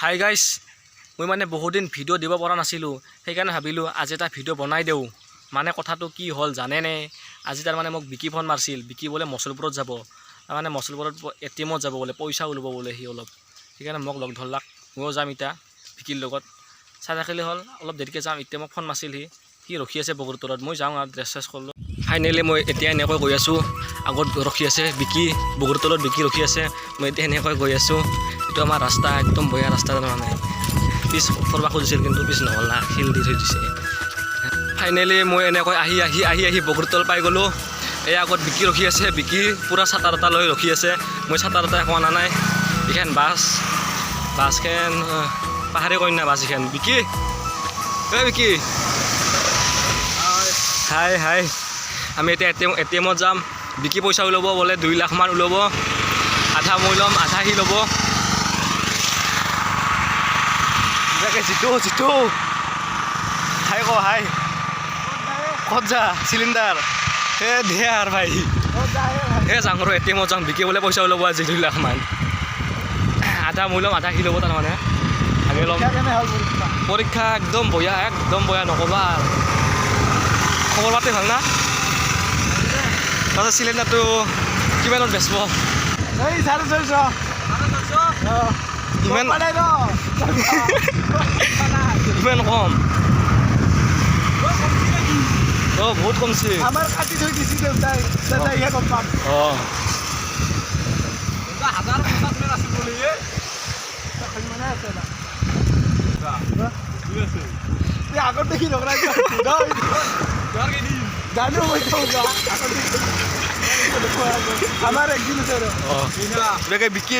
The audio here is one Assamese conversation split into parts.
হাই গাইছ, মই মানে বহুত দিন ভিডিঅ' দিব পৰা নাছিলোঁ, সেইকাৰণে ভাবিলোঁ আজি এটা ভিডিঅ' বনাই দিওঁ। মানে কথাটো কি হ'ল জানেনে? আজি তাৰমানে মোক বিকি ফোন মাৰছিল, বিকি বোলে মছলপুৰত যাব, তাৰমানে মছলপুৰত ATM-ত যাব বোলে, পইচা ওলাব বোলে সি অলপ। সেইকাৰণে মোক লগ ধৰলাক, ময়ো যাম এতিয়া বিকিৰ লগত। চাই থাকিলে হ'ল, অলপ দেৰিকৈ যাম। এতিয়া মোক ফোন মাৰছিল সি ৰখি আছে বগৰতলত, মই যাওঁ আৰু ড্ৰেছ চেছ কৰিলোঁ। ফাইনেলি মই এতিয়া এনেকৈ গৈ আছোঁ, আগত ৰখি আছে বিকি, বগৰতলত বিকি ৰখি আছে, মই এতিয়া এনেকৈ গৈ আছোঁ। এইটো আমাৰ ৰাস্তা, একদম বঢ়িয়া ৰাস্তা তাৰমানে। পিছ কৰিব খুজিছিল কিন্তু পিছ নহ'ল না, শিল দি থৈ দিছে। ফাইনেলি মই এনেকৈ আহি বগৰতল পাই গ'লোঁ। এই আগত বিকি ৰখি আছে, বিকি পূৰা চাটাৰ এটা লৈ ৰখি আছে, মই চাটাৰ এটা কোৱা নাই। এইখন বাছখন পাহাৰী কন্যা বাছ এইখন। বিকি বিকি হাই আমি এতিয়া ATM-ত যাম। বিকি পইচা ওলাব বোলে, 2 লাখ মান ওলাব, আধা মই ল'ম, আধা সি ল'ব। জিতু হাই ক'ত যা চিলিণ্ডাৰ দে আৰু ভাই যাওঁ আৰু ATM-ত যাওঁ। বিকি বোলে পইচা ওলাব আজি 2 লাখ মান, আধা মই ল'ম, আধা সি ল'ব তাৰমানে। আগে ল'ম। পৰীক্ষা একদম বঢ়িয়া নক'বা। খবৰ পাতি ভাল না? তাৰপিছত চিলিণ্ডাৰটো কিমানত বেচব? ইমান কম? বহুত কমছে। আমাৰ কাটি থৈ দিছি দেউতাই, গম পাম। আগত দেখি আমাৰ একদিন বিকি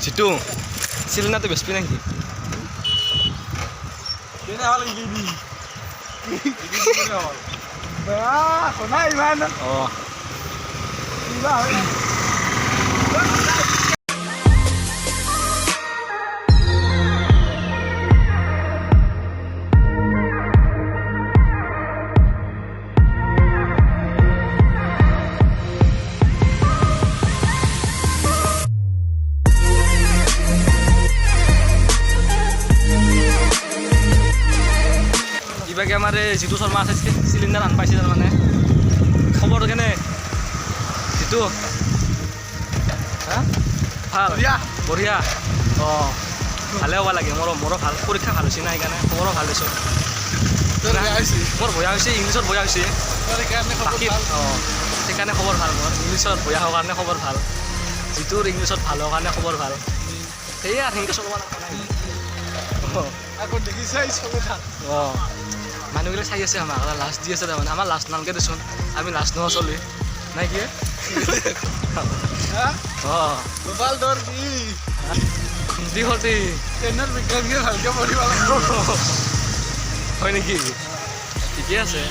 জিতু চিলিণ্ডাৰটো বেচবি নেকি? কিবাকে আমাৰ এই জিতু শৰ্মা আছে, চিলিণ্ডাৰ আন পাইছে তাৰমানে। খবৰটো কেনে জিতু? ভাল বঢ়িয়া। ভালে হ'ব লাগে, মোৰো ভাল। পৰীক্ষা ভাল হৈছে না, সেইকাৰণে খবৰো ভাল দিছোঁ। মোৰ বঢ়িয়া হৈছে, ইংলিছত বঢ়িয়া হৈছে বাকী। সেইকাৰণে খবৰ ভাল মোৰ। ইংলিছত বঢ়িয়া হোৱাৰ কাৰণে খবৰ ভাল, জিতুৰ ইংলিছত ভাল হোৱাৰ কাৰণে খবৰ ভাল। সেয়ে আৰু সেনেকৈ চলাব মানুহবিলাক চাই আছে আমাক, লাষ্ট দি আছে তাৰমানে। আমাৰ লাষ্ট নালগে দেচোন, আমি লাষ্ট নহয় চলি নাই কি? হয় নেকি? ঠিকে আছে,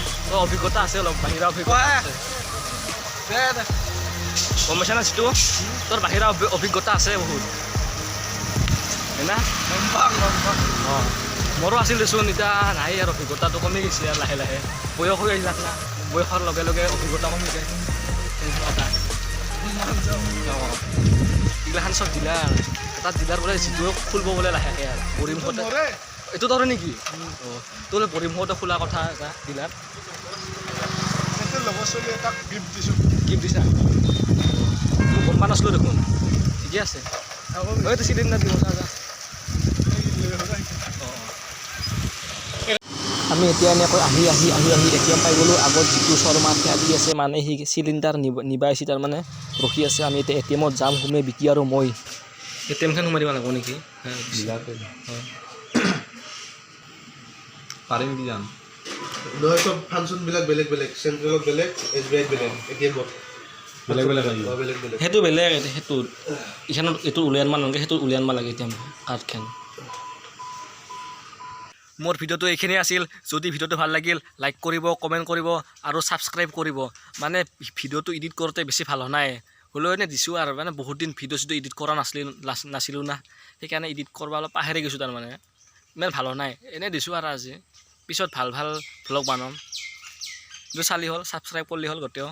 অভিজ্ঞতা আছে অলপ, বাহিৰা অভিজ্ঞতা আছে। গম পাইছা না জিতু, তোৰ বাহিৰা অভিজ্ঞতা আছে বহুত, হয় না? মোৰো আছিল দেচোন, এতিয়া নাই আৰু অভিজ্ঞতাটো কমি গৈছে আৰু লাহে লাহে। বয়স হৈ আহিলাক না, বয়সৰ লগে লগে অভিজ্ঞতা কমি যায়। এইগিলাখান চব ডিলাৰ, এটা ডিলাৰ বোলে যিটোৱে খুলিব বোলে লাহেকৈ আৰু বৰিমুখতে। এইটো ধৰে নেকি? তোৰ বৰিমুখতে খোলা কথা এটা ডিলাৰ। গিফ্ট দিছা? মই গম পোৱা নাছিলোঁ দেখোন। ঠিকে আছে, এইটো চিলিণ্ডাৰ দিব যা। আমি এতিয়া এনেকৈ আহি ATM পাই গ'লোঁ। আগত জিতু শৰ্মা খেলি আছে, মানে সি চিলিণ্ডাৰ নিবা আহিছে তাৰমানে, ৰখি আছে। আমি এতিয়া ATM-ত যাম, সোমাই বিকি আৰু মই। ATM-খন সোমাই দিব লাগিব নেকি? পাৰিম কি যাম নহয়, চব ফাংচনবিলাক বেলেগ চেণ্ট্ৰেলত বেলেগ, SBI বেলেগ, ATM-ত বেলেগ সেইটো বেলেগ। সেইটো এইখনত এইটো উলিয়াই আনিব নালাগে, সেইটো উলিয়াই আনিব লাগে ATM কাৰ্ডখন। মোৰ ভিডিঅ'টো এইখিনিয়ে আছিল। যদি ভিডিঅ'টো ভাল লাগিল, লাইক কৰিব, কমেণ্ট কৰিব আৰু ছাবস্ক্ৰাইব কৰিব। মানে ভিডিঅ'টো এডিট কৰোঁতে বেছি ভাল হোৱা নাই, হ'লেও এনেই দিছোঁ আৰু। মানে বহুত দিন ভিডিঅ' এডিট কৰা নাছিলোঁ না, সেইকাৰণে এডিট কৰিব অলপ পাহৰি গৈছোঁ তাৰমানে। ইমান ভাল হোৱা নাই, এনেই দিছোঁ আৰু আজি। পিছত ভাল ভ্লগ বনাম। কিন্তু চালি হ'ল, ছাবস্ক্ৰাইব কৰিলে হ'ল গোটেও।